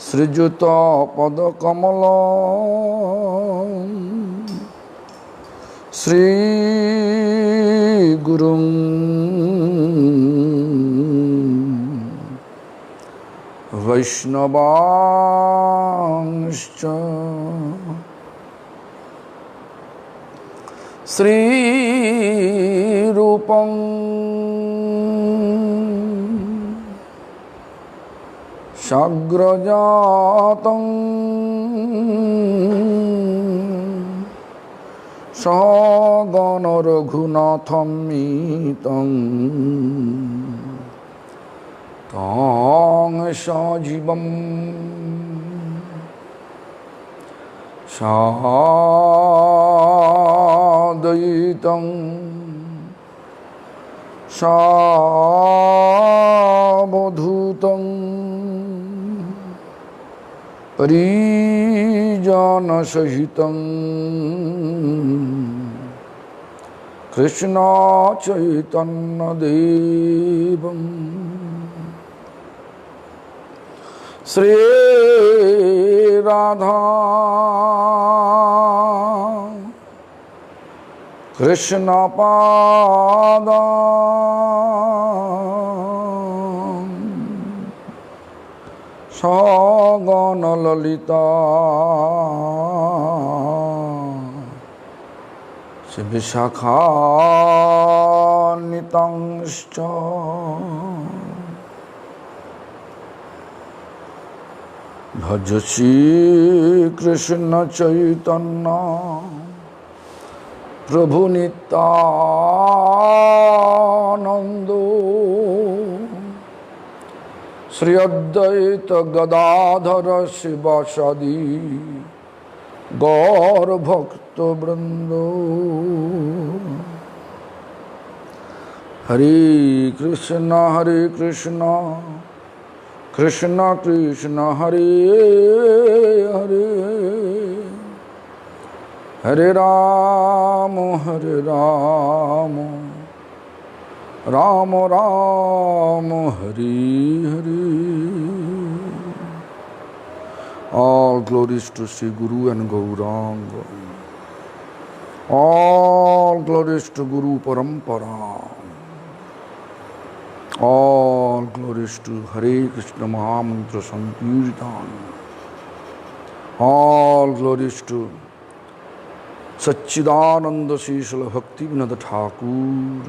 Srijuta Padakamala Sri Gurum Vaishnavanscha Sri Rupam Sagrajatam Sagana Raghunatham Mitam Tang Sajivam Sadaitam Sabadhutam Parijana Sahitam Krishna Chaitanya Devam Sri Radha Krishna Pada Sagana Lalita Vishakha Nitangscha Bhajasi Krishna Chaitanya Prabhu Nityanando Sri Advaita Gadadhara Sivasadi Gaur Bhakta Brando Hare Krishna Krishna Krishna Hare Hare Hare Rama Rama Rama Hare Hare. All glories to Sri Guru and Gauranga. All glories to Guru Parampara. All glories to Hare Krishna Mahamantra Sankirtan. All glories to Satchidananda Srila Bhaktivinoda Thakur.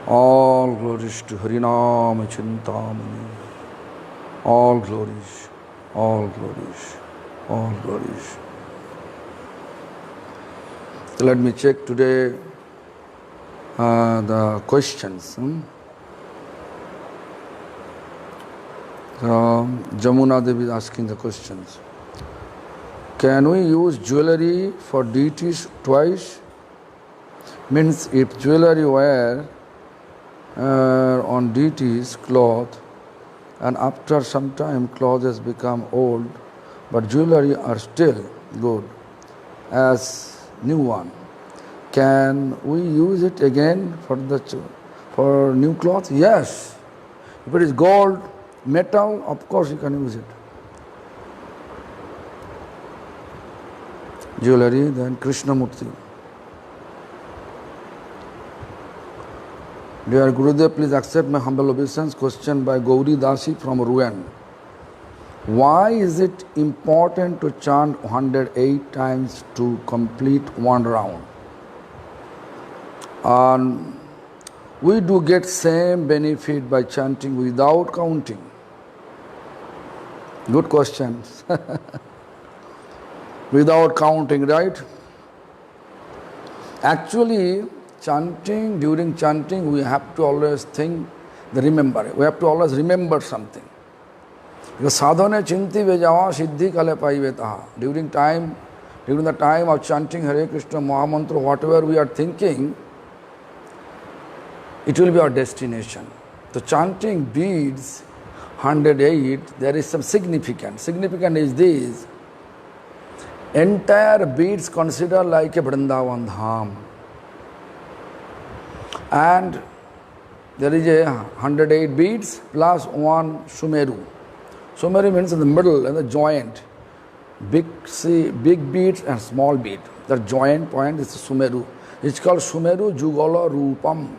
All glories to Harinama-chintamani. All glories, all glories, all glories. So let me check today the questions. Jamuna Devi is asking the questions. Can we use jewelry for deities twice? Means if jewelry wear on deities cloth and after some time cloth has become old but jewelry are still good as new one, can we use it again for new cloth? Yes. If it is gold, metal, of course you can use it. Jewelry, then Krishnamurti. Dear Gurudev, please accept my humble obeisance. Question by Gauri Dasi from Rouen. Why is it important to chant 108 times to complete one round? We do get same benefit by chanting without counting. Good question. Without counting, right? Actually, during chanting, we have to always think, remember. We have to always remember something. Because sadhane chinti vejawa siddhi kale paivetaha. During the time of chanting Hare Krishna Mahamantra, whatever we are thinking, it will be our destination. So chanting beads 108, there is some significance. Significant is this. Entire beads considered like a Vrindavan Dham. And there is a 108 beads plus one Sumeru. Sumeru means in the middle, in the joint. Big beat and small beat. The joint point is Sumeru. It's called Sumeru Jugala Rupam.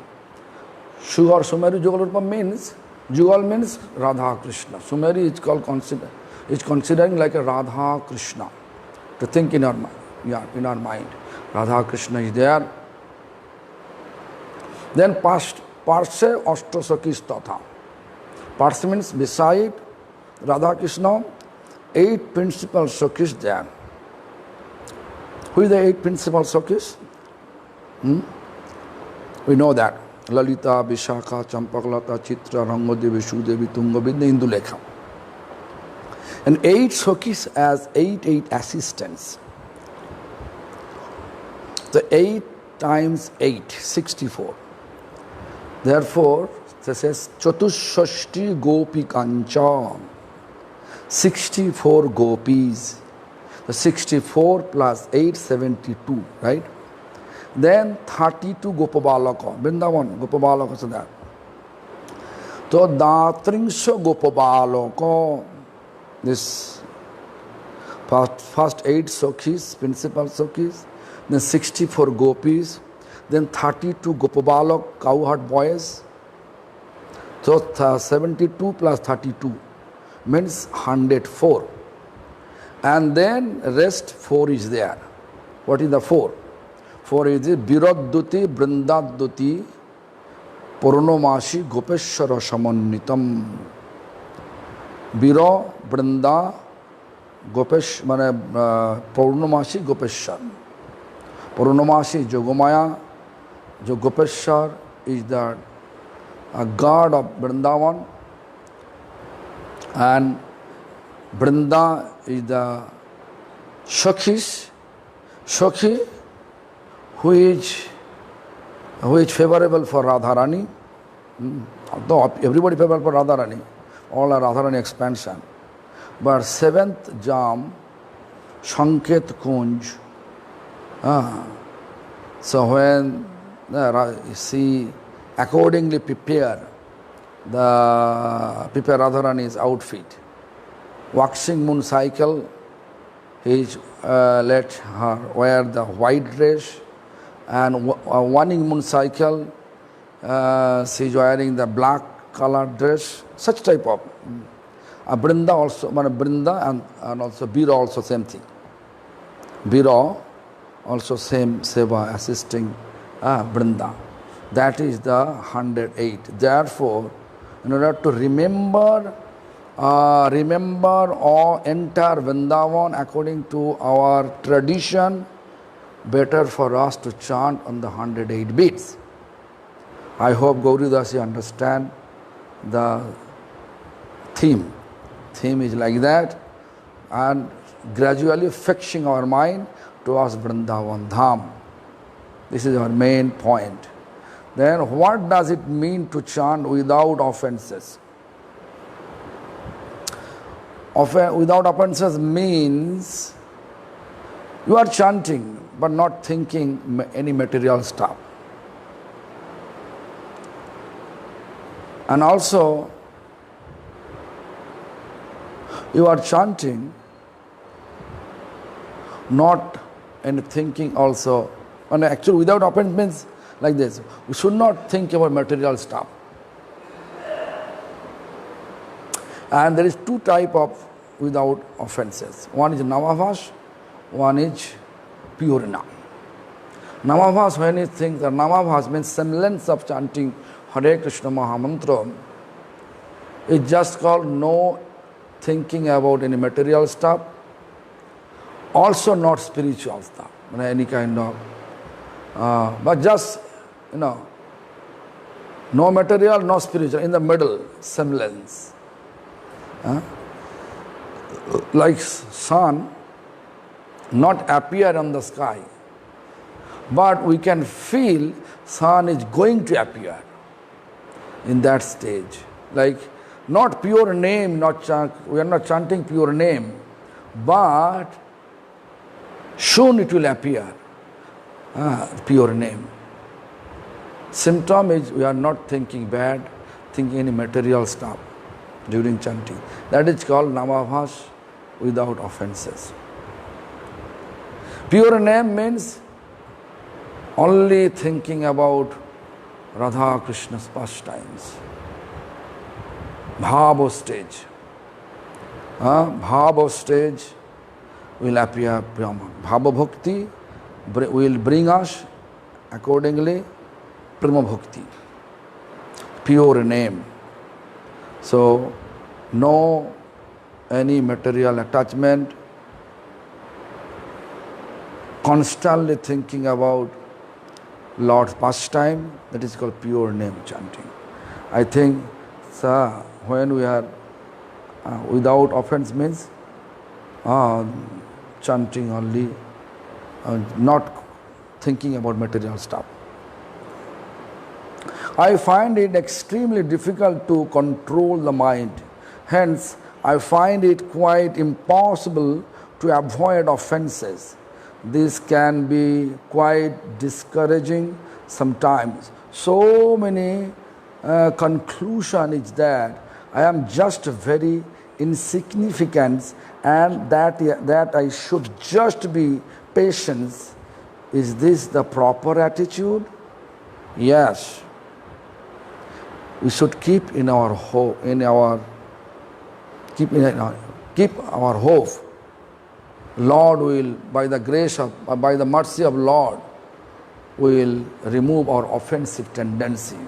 Sumeru Jugala Rupam means, Jugal means Radha Krishna. Sumeru is called considering like a Radha Krishna. To think in our mind. Yeah, in our mind. Radha Krishna is there. Then Parshe Ashtasakis Tatha. Parshe means beside Radha Krishna, 8 principal Sakis there. Who is the 8 principal Sakis? We know that. Lalita, Vishakha, Champaklata, Chitra, Rangodevi, Shudevi, Tungavidya, Indulekha. And 8 Sakis as 8 assistants. The 8 times 8, 64. Therefore, it says, Chatushashti Gopi Kancha. 64 gopis. The 64 plus 8, 72, right? Then 32 Gopabalaka. Vrindavan, Gopabalaka is that. So, Datringsha Gopabalaka. This first 8 Sakis, principal Sakis. Then 64 gopis. Then 32 Gopabalak, cowherd boys. So 72 plus 32 means 104. And then rest 4 is there. What is the 4? 4 is the Birodduti, Brindadduti, Purnomashi, Gopeshwara Samannitam. Biro, Brinda, Gopesh, Purnomashi, Gopeshwar. Purnomashi, Jogomaya, Gopeshwar is the god of Vrindavan, and Brinda is the Shakhi, who is favorable for Radharani. Although everybody favorable for Radharani, all are Radharani expansion. But 7th Jam, Sanket Kunj. So when she accordingly prepare Radharani's outfit, waxing moon cycle, he let her wear the white dress, and waning moon cycle, she is wearing the black colored dress, such type of. Brinda also, Brinda and also Bira also same thing. Bira also same seva assisting Brinda. That is the 108. Therefore, in order to remember or enter Vrindavan according to our tradition, better for us to chant on the 108 beats. I hope Gauridasi understand the theme. Theme is like that, and gradually fixing our mind towards Vrindavan Dham. This is our main point. Then what does it mean to chant without offenses? Without offenses means you are chanting but not thinking any material stuff. And also you are chanting not any thinking also. And actually without offense means like this. We should not think about material stuff. And there is 2 types of without offenses. One is Namavas, one is Purna. Namavas, when you think that Namavas means semblance of chanting Hare Krishna Mahamantra, it's just called no thinking about any material stuff, also not spiritual stuff, any kind of, but just, no material, no spiritual, in the middle, semblance. Like sun, not appear on the sky, but we can feel sun is going to appear in that stage. Like not pure name, we are not chanting pure name, but soon it will appear, pure name. Symptom is we are not thinking bad, thinking any material stuff. during chanting. That is called Namabhas without offenses. Pure name means only thinking about Radha Krishna's pastimes. Bhava stage. Bhava stage will appear Brahman. Bhava bhakti will bring us accordingly Prema bhakti. Pure name. So, no any material attachment, constantly thinking about Lord's pastime, that is called pure name chanting. I think, sir, when we are without offense means chanting only, not thinking about material stuff. I find it extremely difficult to control the mind. Hence, I find it quite impossible to avoid offenses. This can be quite discouraging sometimes. So many conclusion is that I am just very insignificant and that I should just be patient. Is this the proper attitude? Yes. We should keep in our hope, keep our hope. Lord will, by the grace of, by the mercy of Lord, will remove our offensive tendency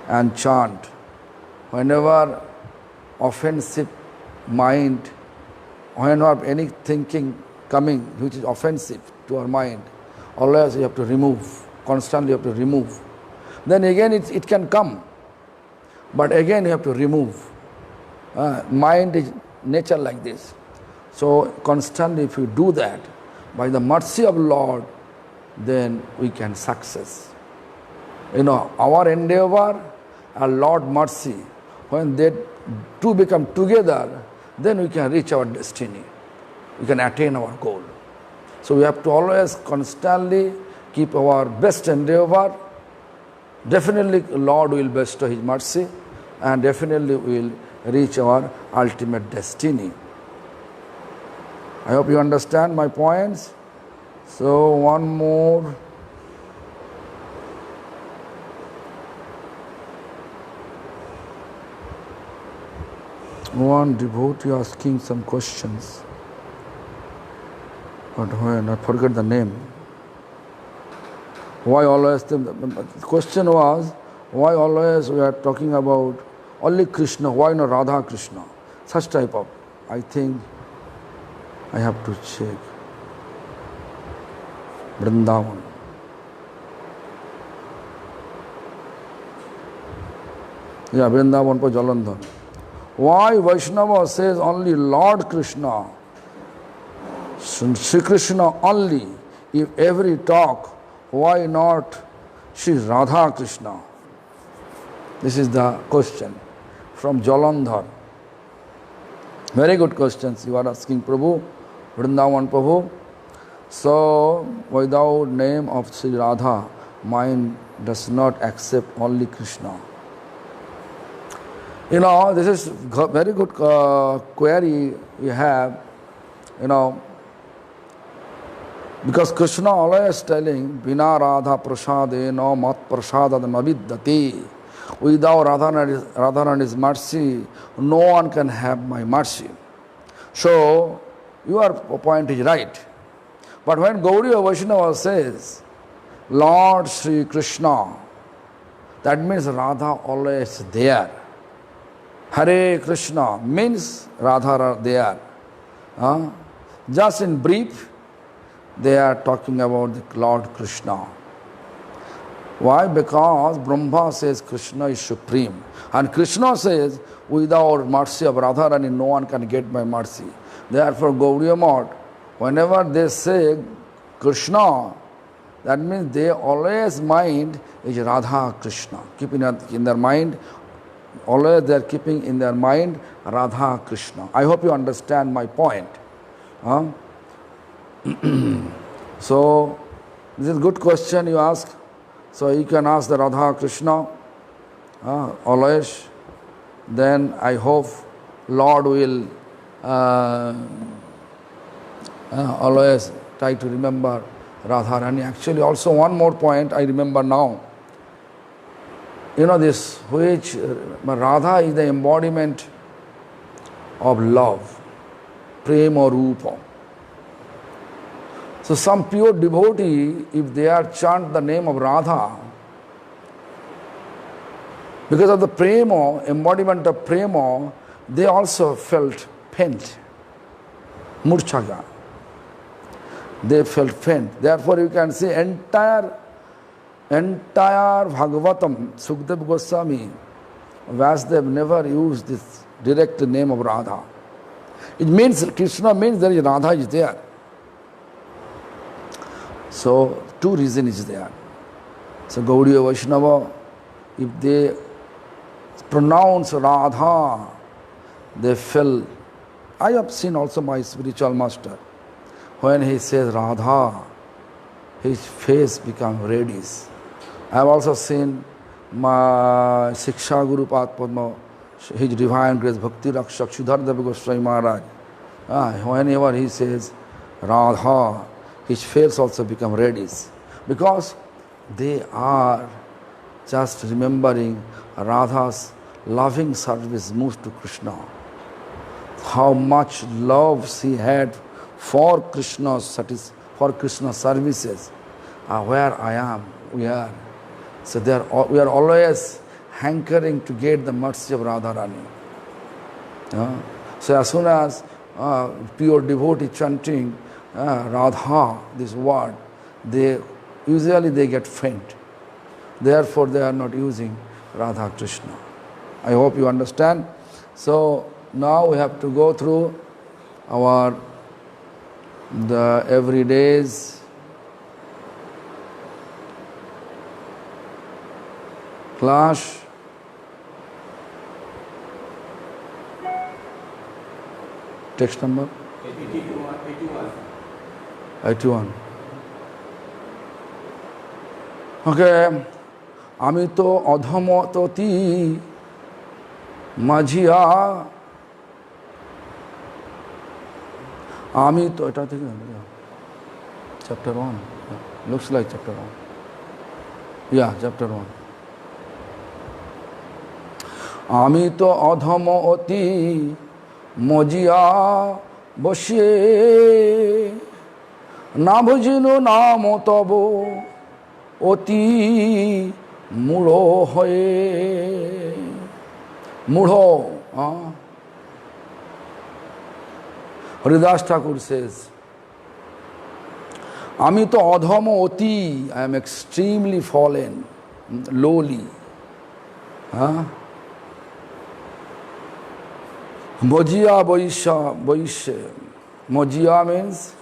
and chant. Whenever offensive mind, whenever any thinking coming which is offensive to our mind, always you have to remove, constantly you have to remove. Then again it can come, but again you have to remove. Mind is nature like this. So constantly if you do that, by the mercy of Lord, then we can success. Our endeavor and Lord mercy, when they two become together, then we can reach our destiny. We can attain our goal. So we have to always constantly keep our best endeavor. Definitely Lord will bestow His mercy and definitely we will reach our ultimate destiny. I hope you understand my points. So one more. One devotee asking some questions. But when I forget the name. Why always, the question was, why always we are talking about only Krishna, why not Radha Krishna? Such type of, I think, I have to check. Vrindavan. Yeah, Vrindavan for Jalandhar. Why Vaishnava says only Lord Krishna, Sri Krishna only? If every talk, why not Sri Radha Krishna? This is the question from Jalandhar. Very good questions you are asking, Prabhu, Vrindavan Prabhu. So, without name of Sri Radha, mind does not accept only Krishna. This is very good query you have, because Krishna always telling, Bina Radha prasadena mat prasadad naviddati. Without Radha and His mercy, no one can have my mercy. So, your point is right. But when Gaudiya Vaishnava says, Lord Sri Krishna, that means Radha always there. Hare Krishna means Radha are there. Just in brief, they are talking about the Lord Krishna. Why? Because Brahma says Krishna is supreme. And Krishna says, without mercy of Radharani, no one can get my mercy. Therefore, Gaudiya Math, whenever they say Krishna, that means they always mind is Radha Krishna. Keeping in their mind, always they are keeping in their mind Radha Krishna. I hope you understand my point. So, this is a good question you ask. So you can ask the Radha Krishna always. then I hope Lord will always try to remember Radharani. Actually, also one more point I remember now. You know this, which Radha is the embodiment of love, prema rupa. So some pure devotee, if they are chant the name of Radha, because of the prema, embodiment of prema, they also felt faint, murchaga. They felt faint. Therefore you can see entire Bhagavatam, Sukdev Goswami, Vasudev never used this direct name of Radha. It means, Krishna means there is Radha is there. So, two reasons is there. So, Gaudiya Vaishnava, if they pronounce Radha, they feel. I have seen also my spiritual master, when he says Radha, his face becomes reddish. I have also seen my Siksha Guru Padma, His Divine Grace Bhakti Rakshak Sudhardava Goswami Maharaj. Whenever he says Radha, his face also becomes reddish, because they are just remembering Radha's loving service moves to Krishna. How much love she had for Krishna's services. Where I am, we are. So we are always hankering to get the mercy of Radharani. So as soon as pure devotee chanting Radha, this word, they usually get faint. Therefore they are not using Radha Krishna. I hope you understand. So now we have to go through the everyday's class. Text number? 81. Okay. Amito adhamototi majhiya. Amito, chapter 1. Looks like chapter 1. Yeah, chapter 1. Amito adhamoti majhiya boshe na bhujino namo tabo oti mudho hoye. Mudho. Haridas Thakur says, Amito adhamo oti, I am extremely fallen, lowly. Mojiya boishe. Mojiya means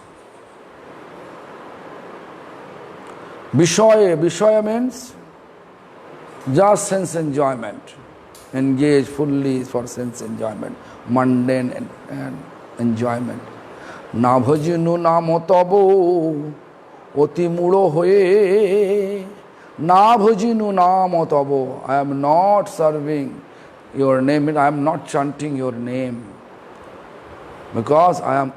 Vishaya. Vishaya means just sense enjoyment. Engage fully for sense enjoyment. Mundane and enjoyment. Na bhajinu namo tabo oti mudo hoye. Na bhajinu namo tabo. I am not serving your name, I am not chanting your name, because I am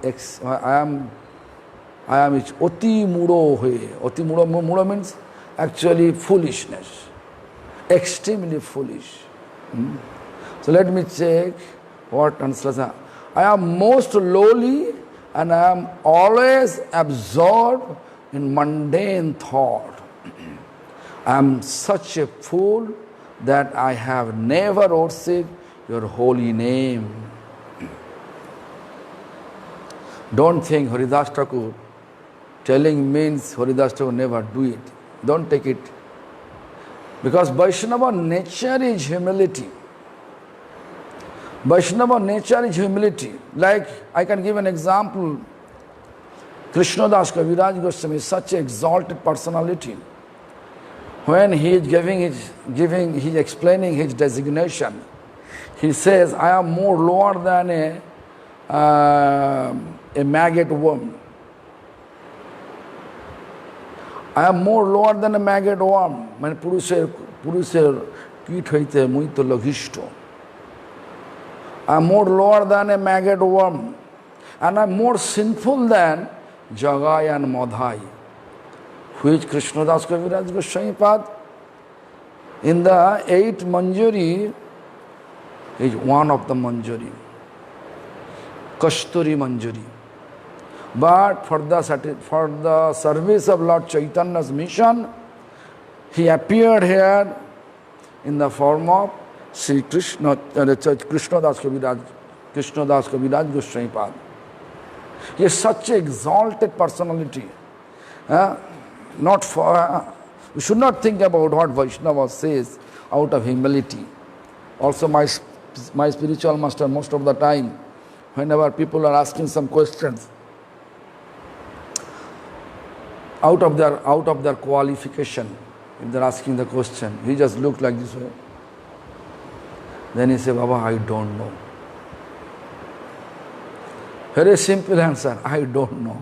oti mudo hoye. Oti mudo means actually foolishness, extremely foolish. So let me check what translation. I am most lowly and I am always absorbed in mundane thought. I am such a fool that I have never worshipped your holy name. Don't think Haridas Thakur telling means Haridas Thakur never do it. Don't take it. Because Vaishnava nature is humility. Vaishnava nature is humility. Like, I can give an example. Krishnadas Kaviraj Goswami is such an exalted personality. When he is explaining his designation, he says, I am more lower than a maggot worm. I am more lower than a maggot worm. When Purusher Kit hoite muito logishto. I am more lower than a maggot worm, and I am more sinful than Jagai and Madhai, which Krishnadas Kaviraj Goswami Pad in the 8 Manjari is one of the Manjari, Kasturi Manjari. But for the service of Lord Chaitanya's mission, he appeared here in the form of Sri Krishna, Krishnadas Kaviraj Goswami Pad. He is such an exalted personality. We should not think about what Vaishnava says out of humility. Also, my spiritual master, most of the time, whenever people are asking some questions, out of their qualification, if they're asking the question, he just looked like this way. Then he said, Baba, I don't know. Very simple answer, I don't know.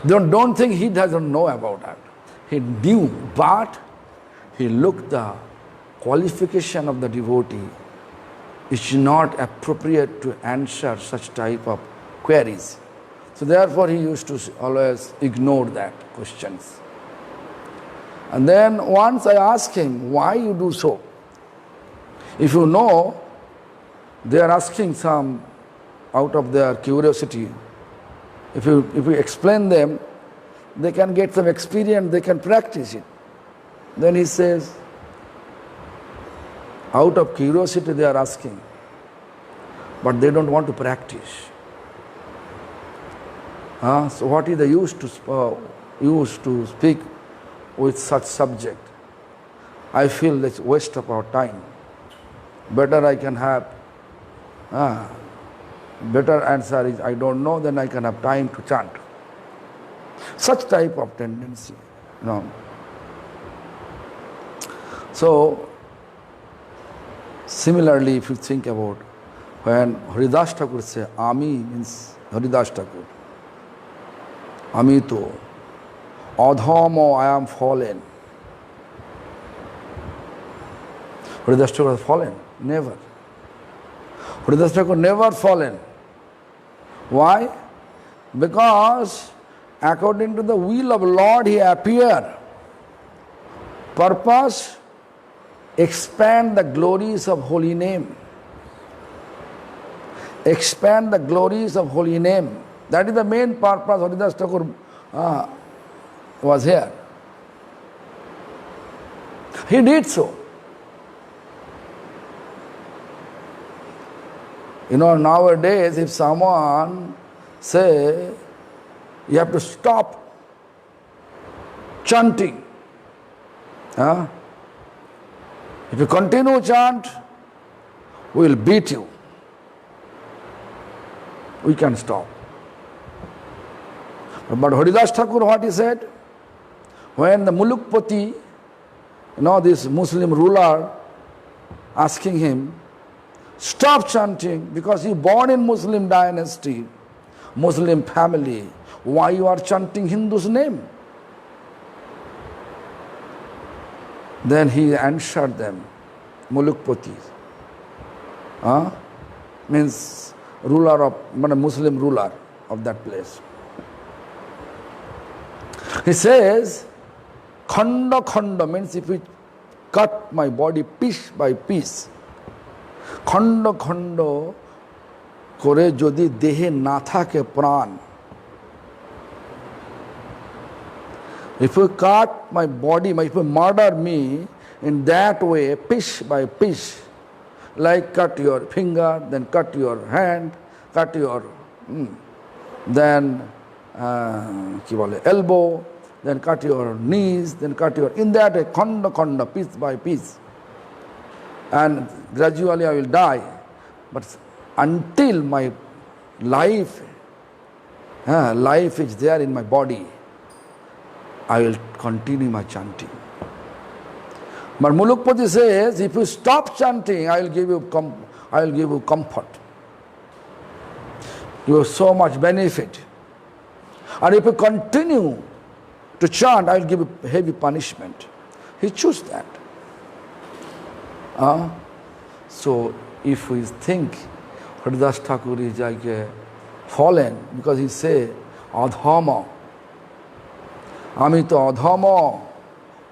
Don't think he doesn't know about that. He knew, but he looked the qualification of the devotee is not appropriate to answer such type of queries. So therefore he used to always ignore that questions. And then once I asked him, why you do so? If you know, they are asking some out of their curiosity. If you explain them, they can get some experience, they can practice it. Then he says, out of curiosity they are asking, but they don't want to practice. So what is the use to speak with such subject? I feel it's waste of our time. Better I can have, better answer is I don't know, then I can have time to chant. Such type of tendency, So, similarly, if you think about when Haridas Thakur says, Ami means Haridas Thakur. Amito, Adhamo, I am fallen. Haridas Thakur has fallen? Never. Haridas Thakur never fallen. Why? Because according to the will of Lord he appeared. Purpose, expand the glories of holy name. Expand the glories of holy name. That is the main purpose Haridas Thakur was here. He did so. Nowadays if someone say, you have to stop chanting. If you continue chant, we will beat you. We can stop. But Haridas Thakur, what he said? When the Mulukpati, this Muslim ruler, asking him, stop chanting because you born in Muslim dynasty, Muslim family, why you are chanting Hindu's name? Then he answered them, Mulukpati, means Muslim ruler of that place. He says, Khanda Khanda means if we cut my body piece by piece, Khanda Khanda kore jodi dehe na thake pran. If you cut my body, if you murder me in that way, piece by piece, like cut your finger, then cut your hand, cut your, then elbow, then cut your knees, then cut your, in that way, khanda khanda, piece by piece. And gradually I will die. But until my life is there in my body, I will continue my chanting. But Mulukpati says, if you stop chanting, I will give you comfort. You have so much benefit. And if you continue to chant, I will give you heavy punishment. He chose that. So if we think Haridas Thakur is like a fallen, because he say, Adhama, Amito Adhama,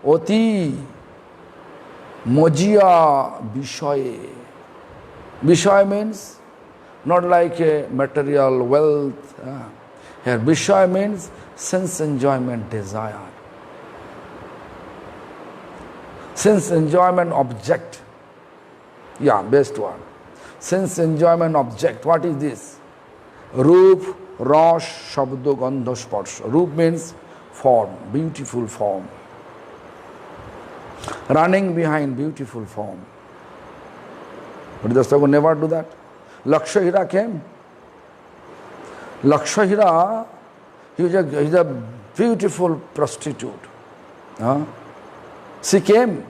Oti, Mojia, Bishoye. Bishoy means not like a material wealth. Here, Bishoy means sense enjoyment, desire. Sense enjoyment object. Yeah, best one. Sense enjoyment object. What is this? Roop, Rosh, Shabdo, Gandha, Sparsha. Roop means form, beautiful form. Running behind beautiful form. Haridas Thakur never do that. Lakshahira came. Lakshahira, he's a beautiful prostitute. She came.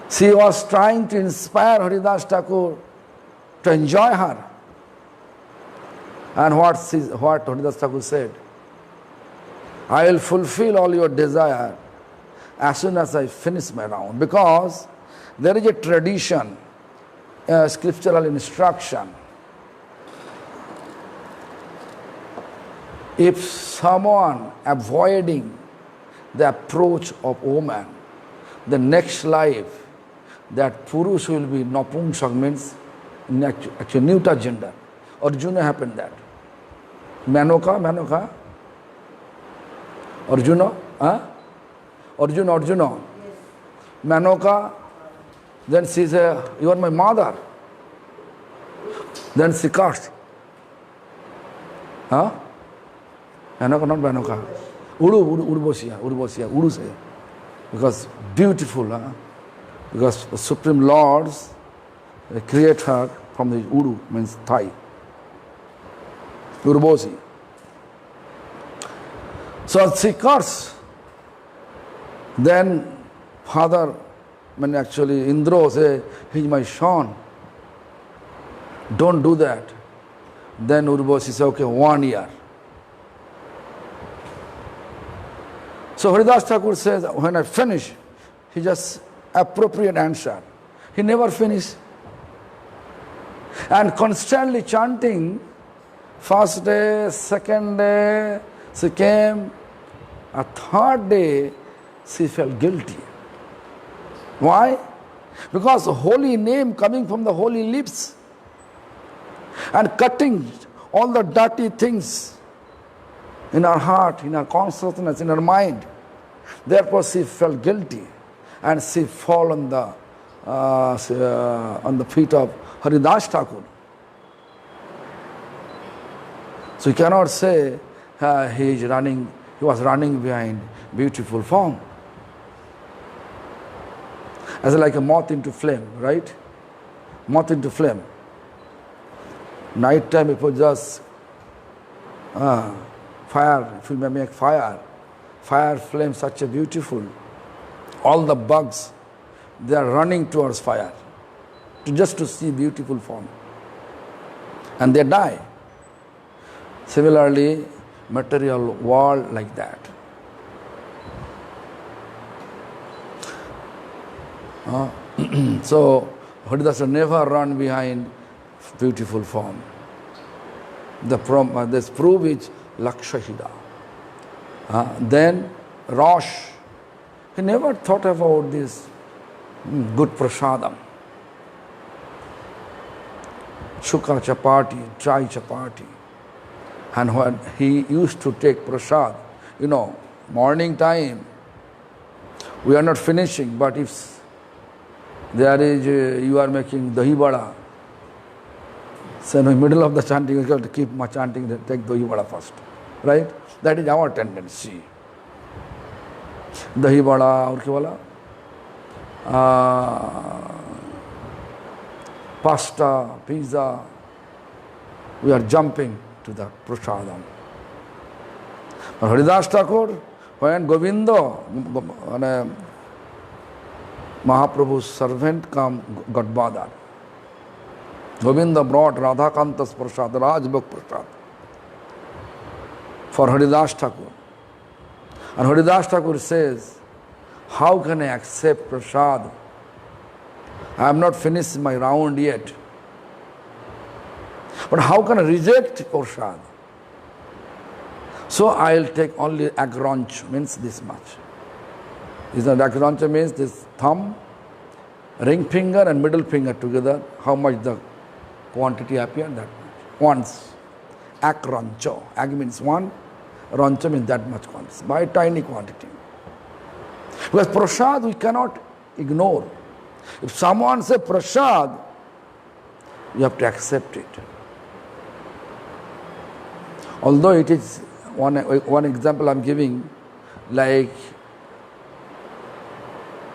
She was trying to inspire Haridas Thakur to enjoy her. And what Haridas Thakur said, I will fulfill all your desire as soon as I finish my round. Because there is a tradition, a scriptural instruction. If someone avoiding the approach of woman, the next life, that Purush will be Napumsak, means actually neuter gender. Arjuna happened that. Manoka. Arjuna? Arjuna. Yes. Manoka, then she says, you are my mother. Then she cursed. Manoka, not Manoka. Uru say. Because beautiful, because the Supreme Lords create her from the Uru, means thigh. Urbosi. So she cursed. Then father, actually Indra say, he's my son. Don't do that. Then Urbosi said, okay, 1 year. So Haridas Thakur says, when I finish, he just appropriate answer. He never finished. And constantly chanting, first day, second day, she came. A third day, she felt guilty. Why? Because the holy name coming from the holy lips and cutting all the dirty things in her heart, in her consciousness, in her mind. Therefore, she felt guilty, and she fell on the feet of Haridas Thakur. So you cannot say he was running behind beautiful form. As like a moth into flame, right? Moth into flame. Night time, it was just fire. If you may make fire flame, such a beautiful. All the bugs, they are running towards fire just to see beautiful form. And they die. Similarly, material world like that. So, Haridas never run behind beautiful form. This proof is Lakshahida. Then Rosh, he never thought about this good prasadam. Shuka chapati, chai chapati. And when he used to take prasad, morning time, we are not finishing, but if there is, you are making dahi vada, so in the middle of the chanting, you have to keep chanting, take dahi vada first. Right? That is our tendency. Dahi vada, aur kya wala? Pasta, pizza, we are jumping to the prasadam. But Haridas Thakur, when Govinda, Mahaprabhu's servant, got bothered. Govinda brought Radhakanta's prasad, Rajbhog prasad, for Haridas Thakur. And Haridas Thakur says, how can I accept prasad I am not finished my round yet. But how can I reject prasad? So I will take only agranch, means this much. Is that agrancha means this thumb, ring finger and middle finger together. How much the quantity appear? That much. Once. Akrancho. Ag means one. Rancha means that much quantity. By tiny quantity. Because prasad we cannot ignore. If someone says prasad, you have to accept it. Although it is one example I am giving, like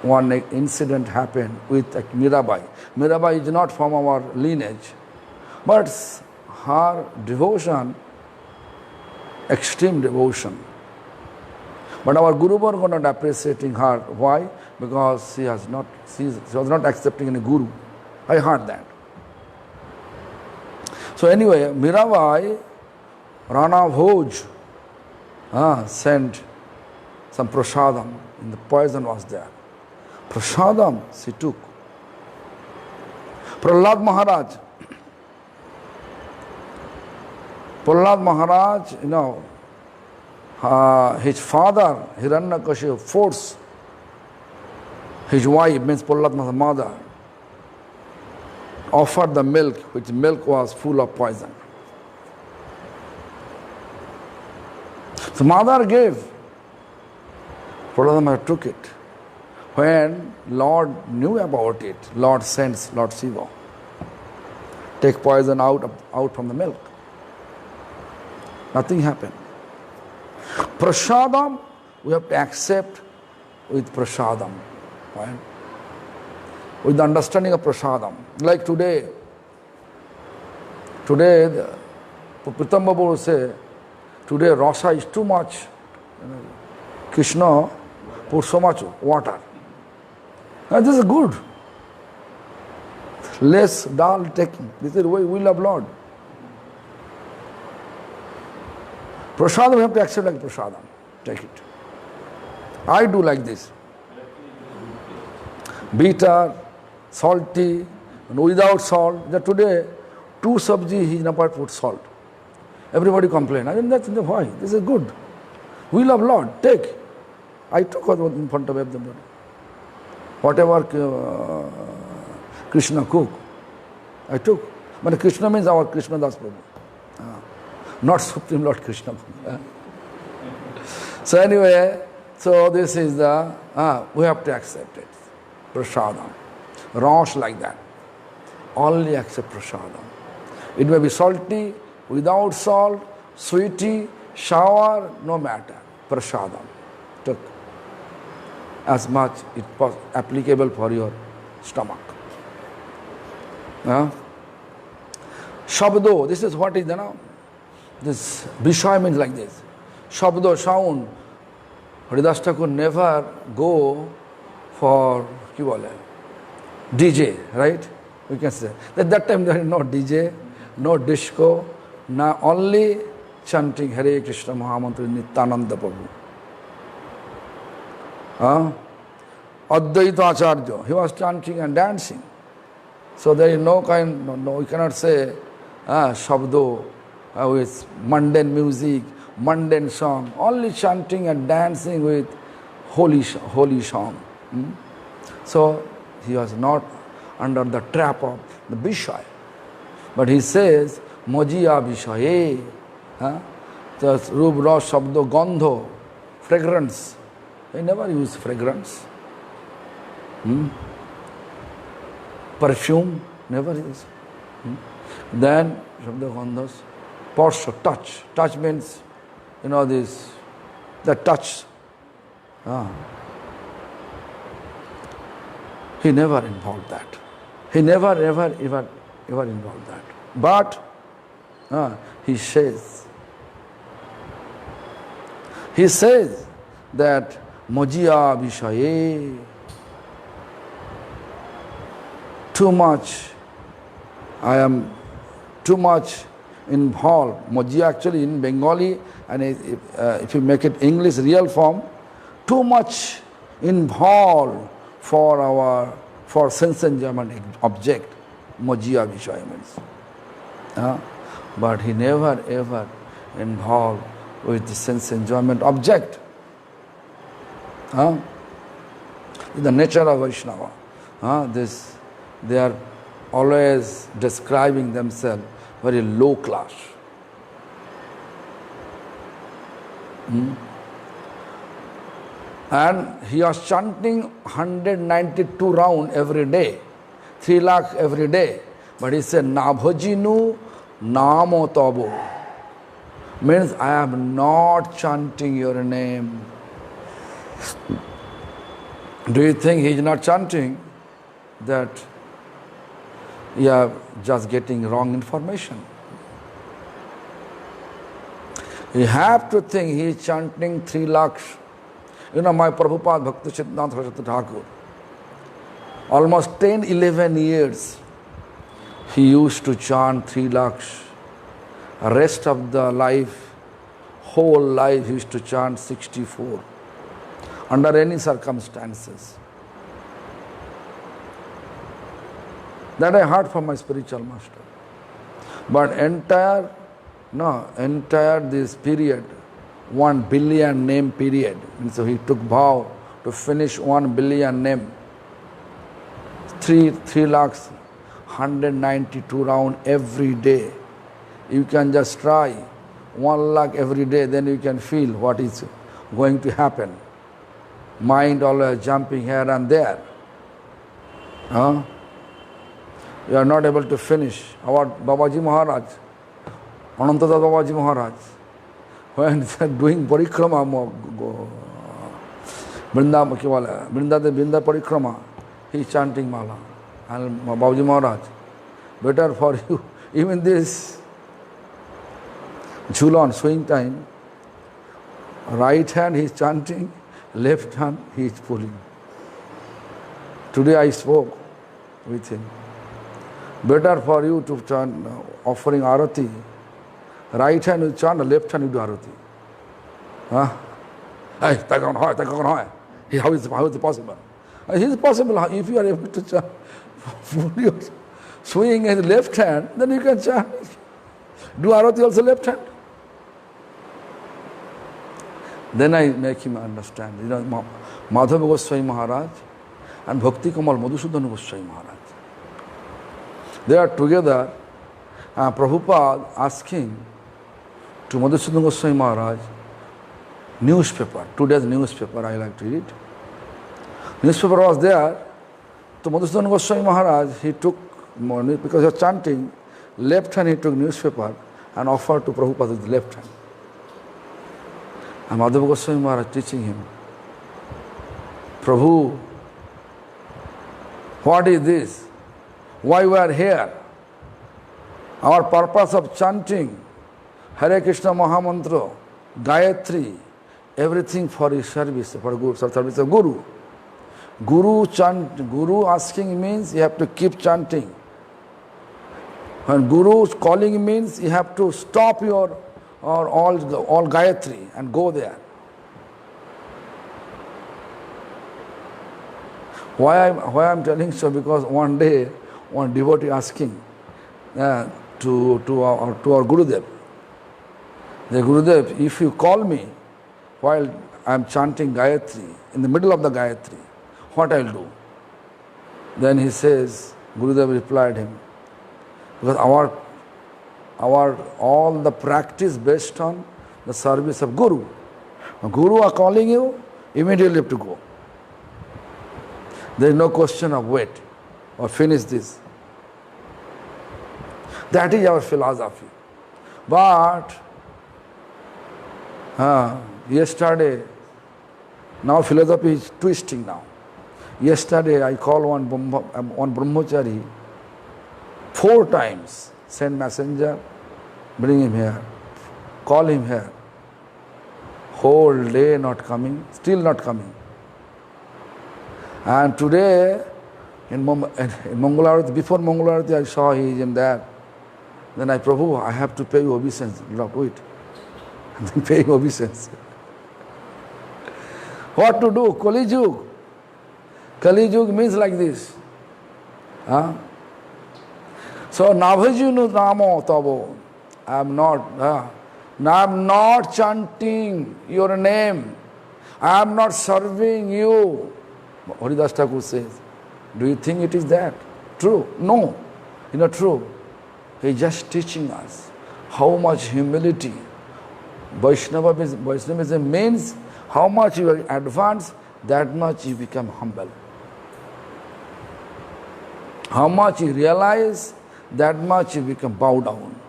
one incident happened with Mirabai. Mirabai is not from our lineage, but her devotion, extreme devotion. But our Guru were not appreciating her. Why? Because she was not accepting any Guru. I heard that. So anyway, Mirabai, Rana Bhoj, sent some prasadam, and the poison was there. Prasadam she took. Prahlad Maharaj, his father, Hiranyakashipu, forced his wife, means Prahlad Maharaj's mother, offered the milk, which milk was full of poison. So mother gave. Prahlad Maharaj took it. When Lord knew about it, Lord sends Lord Shiva. Take poison out from the milk. Nothing happened. Prasadam, we have to accept with prasadam. Right? With the understanding of prasadam. Like today, Pritamba will say, today rasa is too much. Krishna put so much water. And this is good. Less dal taking. This is the way we love Lord. Prasadam we have to accept like prasadam. Take it. I do like this. Bitter, salty, and without salt. Today, 2 sabji he never put salt. Everybody complain. I mean, that's why. This is good. We love Lord. Take. I took it in front of everybody. Whatever Krishna cook, I took. But Krishna means our Krishna Das Prabhu. Not Supreme Lord Krishna. So anyway, so this is the, we have to accept it. Prasadam. Rosh like that. Only accept prasadam. It may be salty, without salt, sweety, sour, no matter. Prasadam. Took as much it was applicable for your stomach. Shabdo, this is what is, this Vishaya means like this. Shabdo, sound. Haridas Thakur never go for DJ, right? We can say. At that time there is no DJ, no disco, only chanting Hare Krishna Mahamantra Nityananda Prabhu. Advaita Acharya, he was chanting and dancing. So there is no we cannot say Shabdo with mundane music, mundane song, only chanting and dancing with holy song. So he was not under the trap of the Vishaya. But he says, Mojiya Vishaye, the Rup, Ras, Shabdo, Gandho, fragrance. They never use fragrance. Perfume, never use. Then, Shabdo, Gandhos, Porsche, touch. Touch means, the touch. He never involved that. He never, ever involved that. But he says that Mojiya Vishaye, too much, I am too much involved. Mojiya actually in Bengali, and if you make it English real form, too much involved for our for sense enjoyment object, mojiya vishaya means. But he never ever involved with the sense enjoyment object. The nature of Vaishnava. They are always describing themselves very low class. And he was chanting 192 rounds every day, 3 lakh every day. But he said, Nabhajinu Namo Tabo. Means I am not chanting your name. Do you think he is not chanting? That you are just getting wrong information. You have to think he is chanting 3 lakhs. My Prabhupada Bhakti Siddhanta Saraswati Thakur, almost 10-11 years, he used to chant 3 lakhs. Rest of the life, whole life, he used to chant 64. Under any circumstances. That I heard from my spiritual master. But entire this period, 1 billion name period. And so he took vow to finish 1 billion name. 3 lakhs, 192 round every day. You can just try 1 lakh every day, then you can feel what is going to happen. Mind always jumping here and there. You are not able to finish. Our Babaji Maharaj, Anantadada Babaji Maharaj, when doing parikrama, Brinda parikrama, he is chanting mala. And Babaji Maharaj, better for you, even this Jhulan, swing time, right hand he is chanting, left hand he is pulling. Today I spoke with him. Better for you to chant offering arati. Right hand you chant, left hand you do arati. How is it possible? It is possible. If you are able to chant, swing his left hand, then you can chant. Do arati also left hand. Then I make him understand. Madhava Goswami Maharaj and Bhakti Kamal Madhusudana Goswami Maharaj. They are together. Prabhupada asking to Madhusudana Goswami Maharaj, newspaper, today's newspaper I like to read. Newspaper was there. To Madhusudana Goswami Maharaj, he took, because he was chanting, left hand he took newspaper and offered to Prabhupada with the left hand. And Madhava Goswami Maharaj teaching him, Prabhu, what is this? Why we are here? Our purpose of chanting Hare Krishna Mahamantra, Gayatri, everything for his service, for Guru, service of Guru. Guru asking means you have to keep chanting. When Guru is calling means you have to stop your all Gayatri and go there. Why I am telling so? Because one day one devotee asking to our Gurudev, the Gurudev, if you call me while I am chanting Gayatri, in the middle of the Gayatri, what I will do? Then he says, Gurudev replied him, because all the practice based on the service of Guru. When Guru are calling you, immediately have to go. There is no question of wait or finish this. That is our philosophy. But yesterday, now philosophy is twisting now. Yesterday I called one brahmachari 4 times. Send messenger, bring him here, call him here. Whole day not coming, still not coming. And today, in Mangalarati, before Mangalarati, I saw he is in there. Then I, Prabhu, I have to pay you obeisance. Lord, wait. And then pay obeisance. What to do? Kali Yug. Kali Yug means like this. Huh? So, Navajunu Namo Tavo. I am not chanting your name. I am not serving you. Haridas Thakur says, do you think it is that? True? No, it's not true. He is just teaching us how much humility Vaishnavism means. How much you are advanced, that much you become humble. How much you realize, that much you become bow down.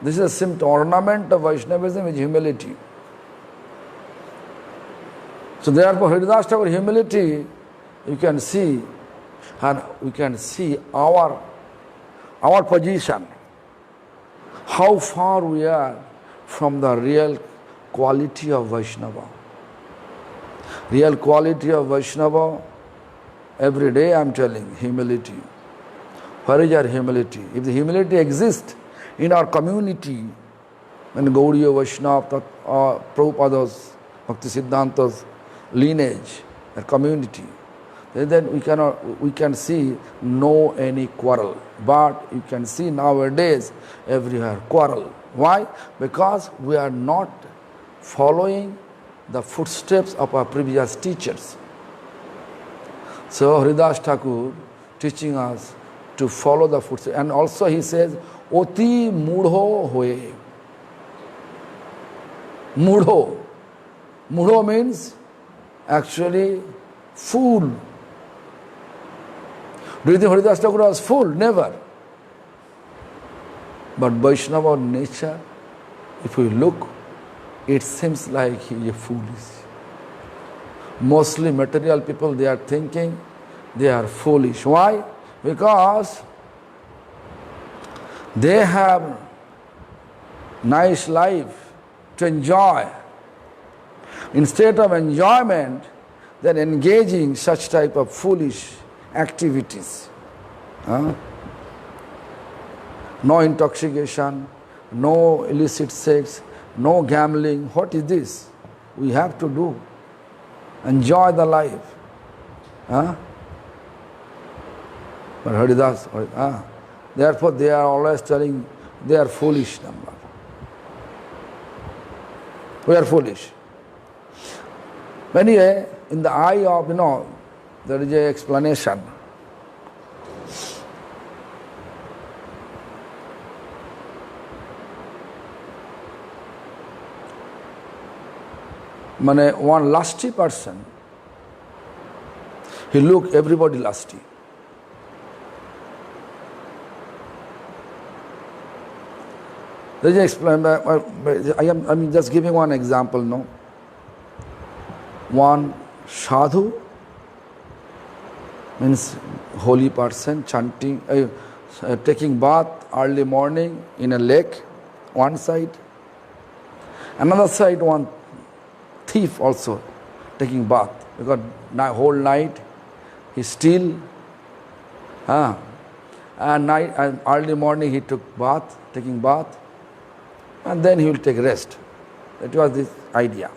This is a simple ornament of Vaishnavism is humility. So therefore, Haridas Thakur humility, you can see, and we can see our position, how far we are from the real quality of Vaishnava. Real quality of Vaishnava, every day I am telling, humility. Where is our humility? If the humility exists in our community, in Gaudiya Vaishnava, Prabhupada's, Bhakti Siddhanta's lineage, their community, then we can see no any quarrel. But you can see nowadays everywhere quarrel. Why? Because we are not following the footsteps of our previous teachers. So Haridas Thakur teaching us to follow the footsteps. And also he says, Oti mudho hoye. Mudho. Mudho means actually fool. Do you think Haridas Thakur was fool? Never. But Vaishnava nature, if we look, it seems like he is foolish. Mostly material people, they are thinking they are foolish. Why? Because they have nice life to enjoy. Instead of enjoyment, they are engaging such type of foolish activities. No intoxication, no illicit sex, no gambling. What is this? We have to do. Enjoy the life. But Haridas, therefore they are always telling they are foolish number. We are foolish. Anyway, in the eye of, there is an explanation. One lusty person, he look everybody lusty. Let me explain. I'm just giving one example. No, one sadhu means holy person chanting, taking bath early morning in a lake, one side. Another side, one thief also taking bath, because whole night he steal, and early morning he taking bath, and then he will take rest. That was this idea.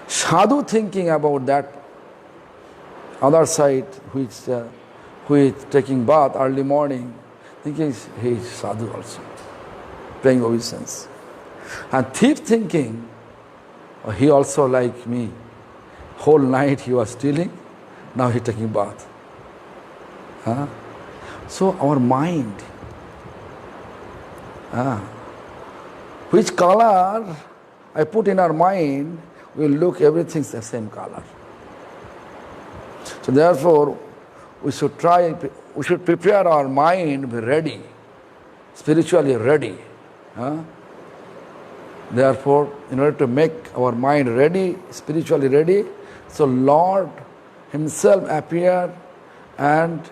Sadhu thinking about that other side, who is taking bath early morning, thinking he is sadhu also, paying obeisance. And thief thinking, he also like me, whole night he was stealing, now he taking bath. So our mind, which color I put in our mind, will look everything's the same color. So therefore, we should prepare our mind, be ready, spiritually ready. Therefore, in order to make our mind ready, spiritually ready, so Lord Himself appear and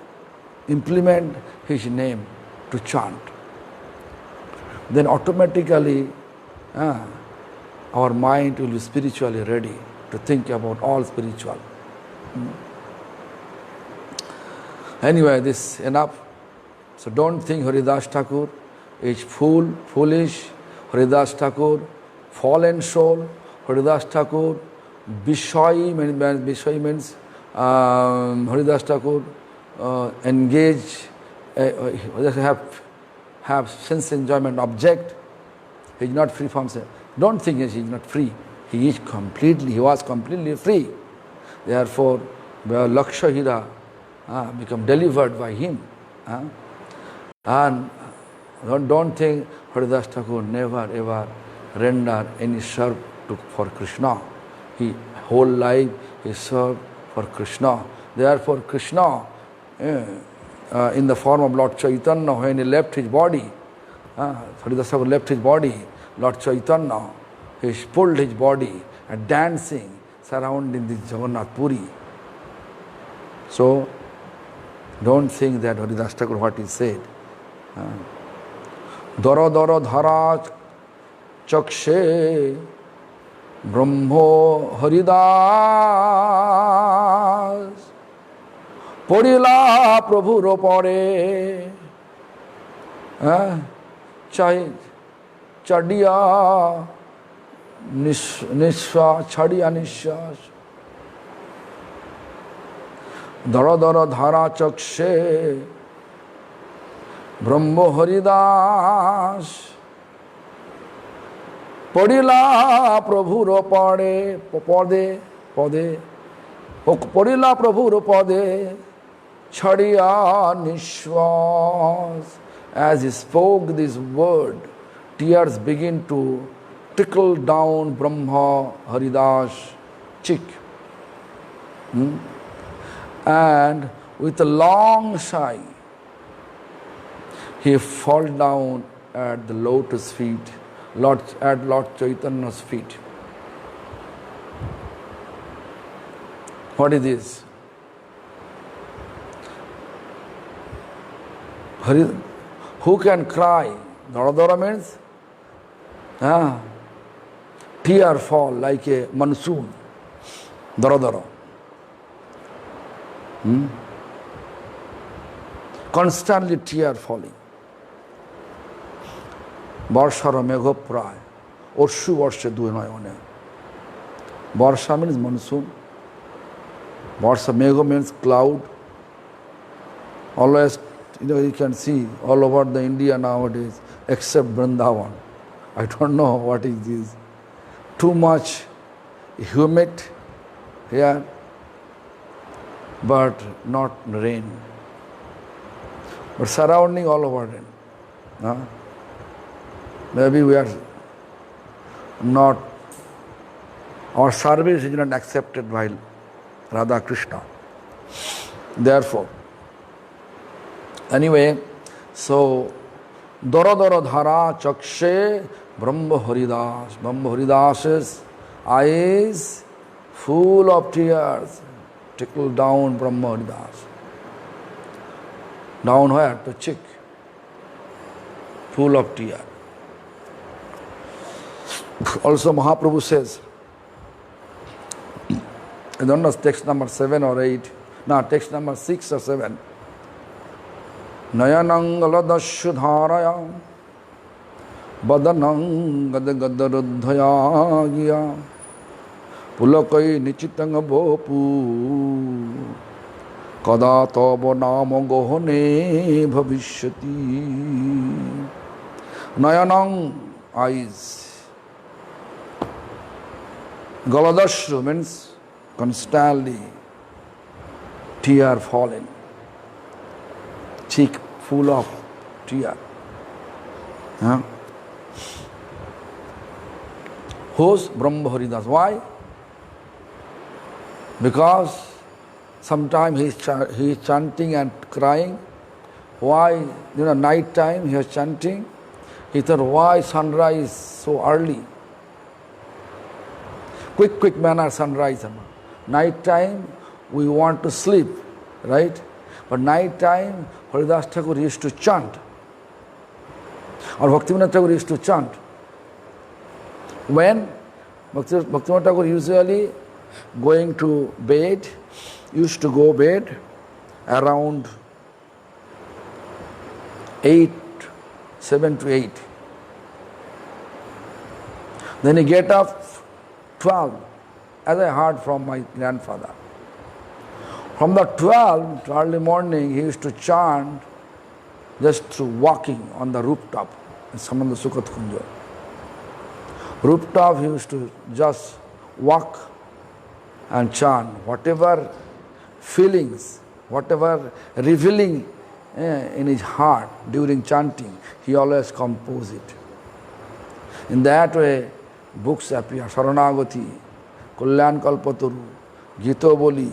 implement His name to chant. Then automatically our mind will be spiritually ready to think about all spiritual. Anyway, this is enough. So don't think Haridas Thakur is foolish, Haridas Thakur fallen soul, Haridas Thakur Vishoy means Haridas Thakur engage, have sense enjoyment object. He is not free from sense. Don't think he is not free. He was completely free. Therefore, Laksha Hira become delivered by him. And don't think Haridas Thakur never ever render any serve for Krishna. He whole life he served for Krishna. Therefore, Krishna, in the form of Lord Chaitanya, when he left his body, Haridas Thakur left his body, Lord Chaitanya, he pulled his body and dancing surrounding this Jagannath Puri. So, don't think that Haridas Thakur what he said. Dara dara dhara chakshe Brahmo Haridas Porila Prabhu Ropore Chadia Nishwa Chadia Nishwas Dara dara dhara chakshe Brahmo Haridas Porila Prabhu Ropade Pode Porila Prabhu Ropade Chadia Nishwas. As he spoke this word, tears begin to trickle down Brahma Haridas' cheek. And with a long sigh, he fall down at the lotus feet, at Lord Chaitanya's feet. What is this? Who can cry? Dara dara means tear fall like a monsoon. Dara dara. Constantly tear falling. Barshara megho pray. Orshu barshe due noyone. Barsha means monsoon. Barsha megho means cloud. Always, you can see all over the India nowadays, except Vrindavan. I don't know what is this. Too much humid here, but not rain. But surrounding all over rain. Maybe we are not, our service is not accepted by Radha Krishna. Therefore, anyway, so Dara Dara Dhara Chakshe Brahma Haridas. Brahma Haridas's eyes full of tears trickle down Brahma Haridas. Down where? To cheek. Full of tears. Also Mahaprabhu says, I don't know text number 7 or 8, no, text number 6 or 7. Nayanangaladashu dharaya Badanang gadagadarudhaya Pulakai nichitanga bopu Kada tava nama gohane bhavishyati. Nayanang, eyes. Galadashru means constantly tear falling. Cheek full of tear. Who's Brahma Haridas? Why? Because sometimes he is chanting and crying. Why? Night time he is chanting. He thought, why sunrise so early? Quick manner sunrise. Night time we want to sleep, right? But night time Haridas Thakur used to chant. Or Bhaktivinoda Thakur used to chant. When Bhaktivinoda Thakur usually going to bed, used to go bed around 7 to 8. Then he get up 12. as I heard from my grandfather. From the 12 to early morning, he used to chant just through walking on the rooftop in Samanda Sukhat Kunja. Rooftop, he used to just walk and chant. Whatever feelings, whatever revealing in his heart during chanting, he always composed it. In that way, books appear. Saranagati, Kulyan Kalpataru, Gito Boli,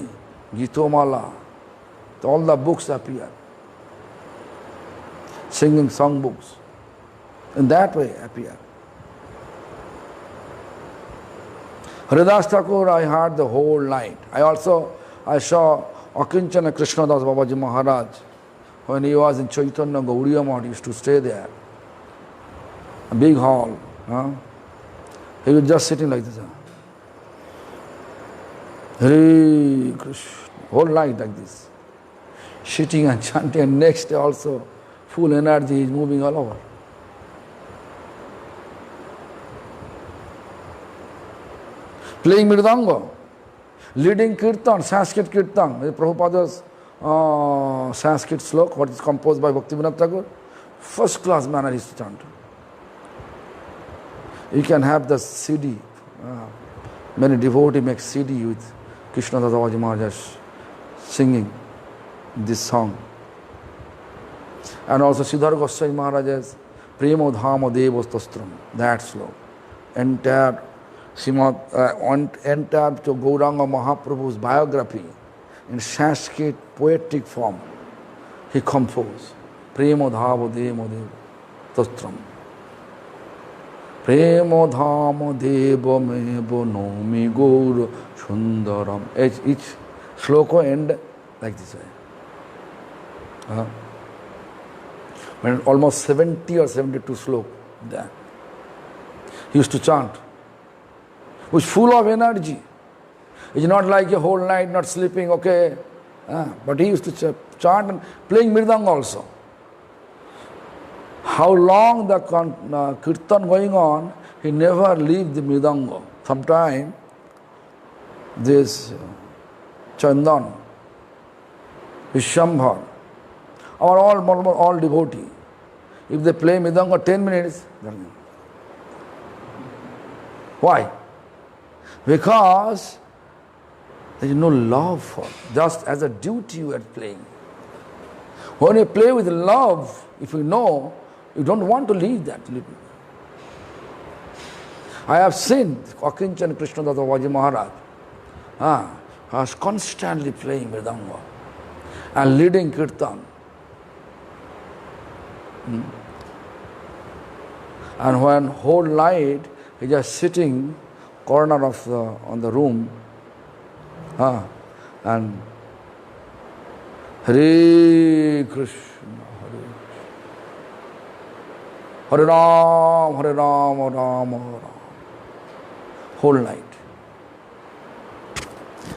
Gito Mala, all the books appear. Singing song books. In that way appear. Haridas Thakur I heard the whole night. I saw Akinchana Krishnadas Babaji Maharaj when he was in Chaitanya Gauriya Math. He used to stay there. A big hall. He was just sitting like this. Hare Krishna. Whole night like this. Sitting and chanting, and next day also full energy, he is moving all over. Playing Mridanga, leading Kirtan, Sanskrit Kirtan, Prabhupada's Sanskrit slok, what is composed by Bhaktivinoda Thakur, first class manner is to chant. You can have the CD, many devotees make CD with Krishna Dadaji Maharaj singing this song. And also Siddhar Goswami Maharaj's Premo Dhamo Devastastram, that slok. Entire to Gauranga Mahaprabhu's biography in Sanskrit poetic form, he composed Premo Dhamo Devastastram. Premo Dhamo Devo Mevo Nomi Gaur Sundaram. Each sloko end like this way. When almost 70 or 72 slok there. He used to chant. Was full of energy. It's not like a whole night not sleeping, okay. But he used to chant and playing mirdang also. How long the kirtan going on, he never leave the mridanga. Sometime this Chandan, Vishambhar, or all devotee, if they play mridanga 10 minutes, why? Because there is no love for it. Just as a duty you are playing. When you play with love, if you know, you don't want to leave that. I have seen Akinchana Krishna Dadaji Maharaj was constantly playing Mridanga and leading Kirtan. And when whole night he just sitting corner of on the room and Hare Krishna, Hare Ram, Hare Ram, Hare Ram, Hare Ram. Whole night.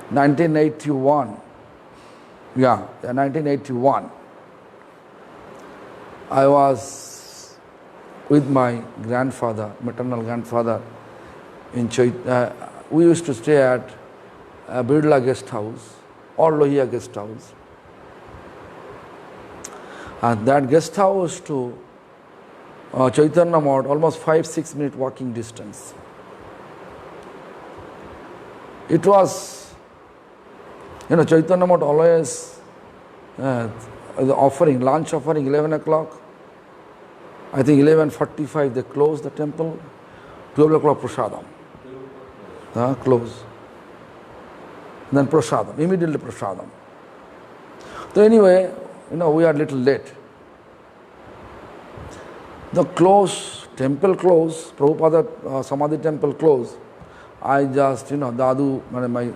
1981. 1981. I was with my grandfather, maternal grandfather, in we used to stay at Birla guest house or Lohia guest house. And that guest house to Chaitanya Math, almost 5-6 minute walking distance. It was, Chaitanya Math always the offering, lunch offering 11 o'clock. I think 11:45 they close the temple. 12 o'clock prasadam. Close. Then prasadam, immediately prasadam. So anyway, we are little late. The temple close, Prabhupada Samadhi temple close. I just, Dadu, my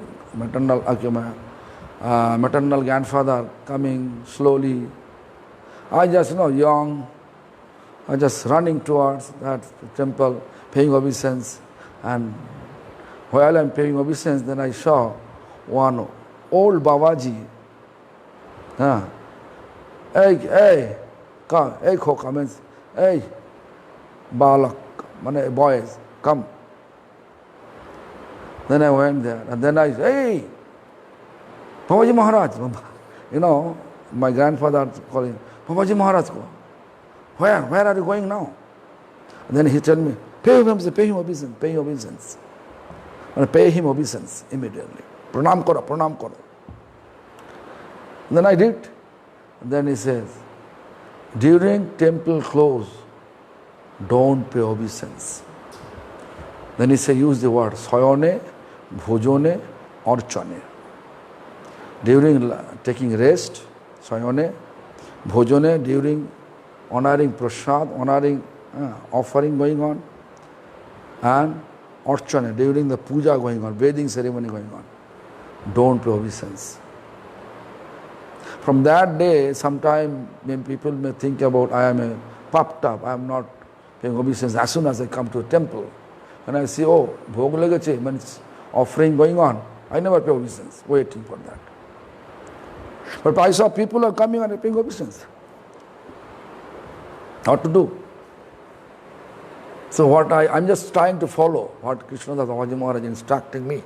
maternal grandfather coming slowly. I just, young, I just running towards that temple, paying obeisance. And while I am paying obeisance, then I saw one old Babaji. Hey, come, hey, Khoka means, hey, Balak, boys, come. Then I went there, and then I said, hey, Babaji Maharaj. You know, my grandfather calling, Babaji Maharaj, where are you going now? And then he told me, pay him obeisance, pay him obeisance. And pay him obeisance immediately. Pranam karo, pranam karo. And then I did. And then he says, during temple close, don't pay obeisance. Then he said, use the word soyone, bhojone, orchane. During taking rest, soyone, bhojone, during honoring prasad, honoring offering going on, and orchane, during the puja going on, bathing ceremony going on. Don't pay obeisance. From that day, sometime people may think about, I am a puffed up, I am not paying obeisance as soon as I come to a temple. When I see, oh, bhog lagache, means offering going on, I never pay obeisance, waiting for that. But I saw people are coming and paying obeisance. What to do? So I'm just trying to follow what Krishnadas Babaji Maharaj instructing me.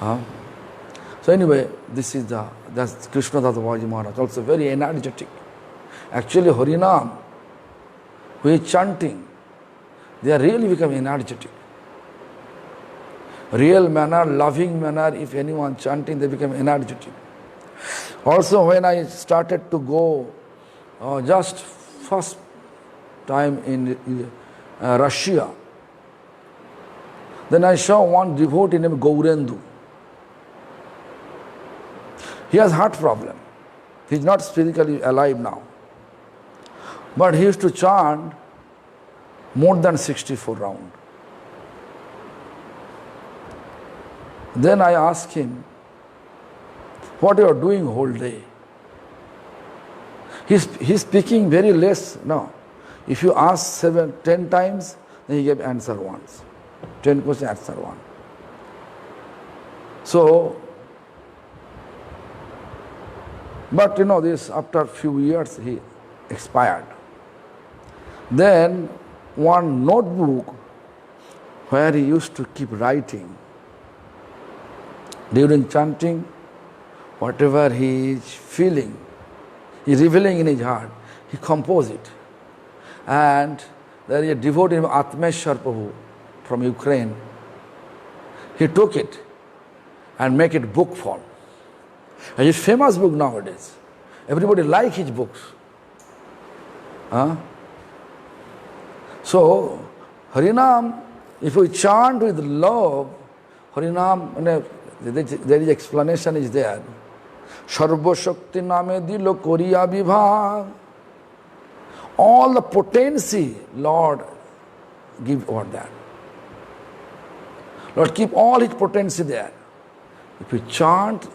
So anyway, that's Krishnadas Babaji Maharaj, also very energetic. Actually, Harinam, who is chanting, they are really becoming energetic. Real manner, loving manner, if anyone chanting, they become energetic. Also, when I started to go, just first time in Russia, then I saw one devotee named Gaurendu. He has heart problem. He is not physically alive now. But he used to chant more than 64 rounds. Then I asked him, what you are doing whole day? He's speaking very less now. If you ask 10 times, then he gave answer once. 10 questions, answer one. So, but you know, this after a few years he expired. Then one notebook where he used to keep writing during chanting, whatever he is feeling, he is revealing in his heart, he composed it. And there is a devotee named Atmeshwar Prabhu from Ukraine. He took it and make it book form. And it's a famous book nowadays. Everybody like his books. So, Harinam, if we chant with love, Harinam, there is explanation is there. Sarva Shakti Name Dilo Koriya Vibhag. All the potency, Lord, give over that. Lord, keep all his potency there. If we chant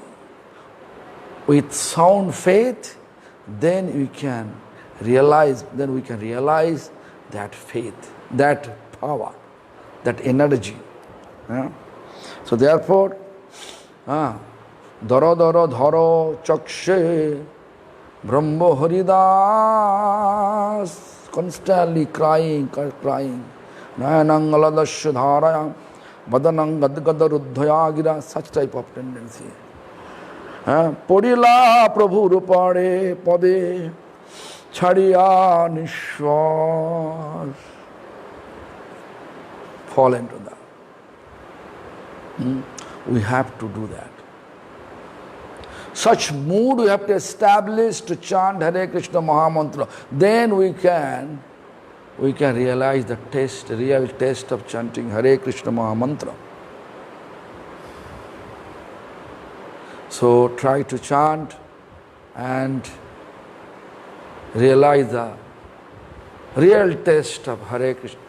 with sound faith, then we can realize that faith, that power, that energy. So therefore, Dara Dara Dhara Chakshe Brahma Haridas, constantly crying. Nayanangaladasya Dharayam Badanang Gadgada Ruddhayagira, such type of tendency. Podila Prabhu Rupare Pade Chadiya Nishwas. Fall into that. We have to do that. Such mood we have to establish to chant Hare Krishna Mahamantra. Then we can realize the real taste of chanting Hare Krishna Mahamantra. So try to chant and realize the real taste of Hare Krishna,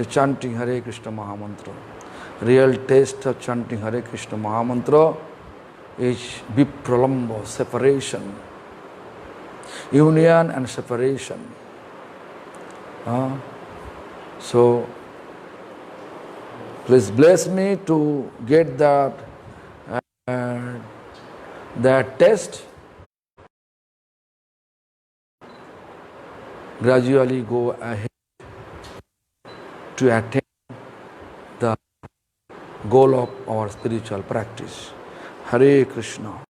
chanting Hare Krishna Mahamantra. Real taste of chanting Hare Krishna Mahamantra is vipralamba, separation, union and separation. So, please bless me to get that test. Gradually go ahead to attain the goal of our spiritual practice. Hare Krishna.